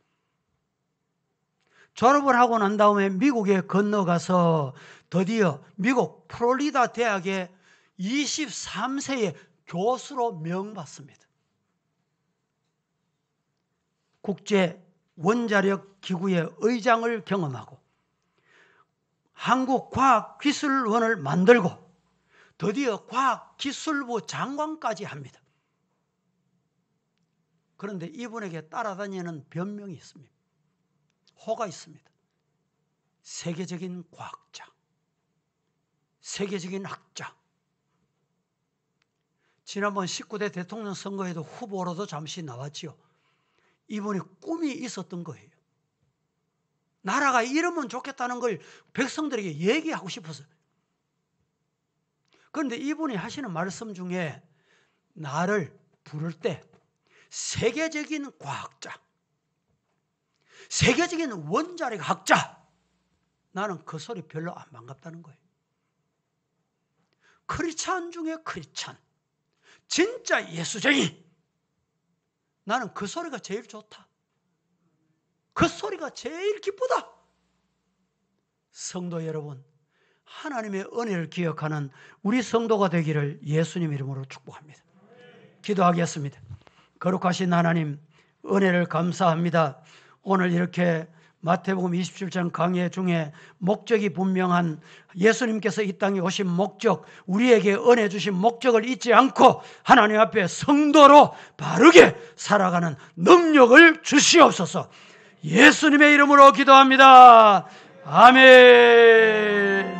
졸업을 하고 난 다음에 미국에 건너가서 드디어 미국 플로리다 대학에 23세에 교수로 명받습니다. 국제 원자력 기구의 의장을 경험하고 한국과학기술원을 만들고 드디어 과학기술부 장관까지 합니다. 그런데 이분에게 따라다니는 변명이 있습니다. 호가 있습니다. 세계적인 과학자, 세계적인 학자. 지난번 19대 대통령 선거에도 후보로도 잠시 나왔지요. 이분이 꿈이 있었던 거예요. 나라가 이러면 좋겠다는 걸 백성들에게 얘기하고 싶었어요. 그런데 이분이 하시는 말씀 중에 나를 부를 때 세계적인 과학자, 세계적인 원자력 학자, 나는 그 소리 별로 안 반갑다는 거예요. 크리스찬 중에 크리스찬, 진짜 예수쟁이, 나는 그 소리가 제일 좋다. 그 소리가 제일 기쁘다. 성도 여러분, 하나님의 은혜를 기억하는 우리 성도가 되기를 예수님 이름으로 축복합니다. 기도하겠습니다. 거룩하신 하나님, 은혜를 감사합니다. 오늘 이렇게 마태복음 27장 강해 중에 목적이 분명한 예수님께서 이 땅에 오신 목적, 우리에게 은혜 주신 목적을 잊지 않고 하나님 앞에 성도로 바르게 살아가는 능력을 주시옵소서. 예수님의 이름으로 기도합니다. 아멘.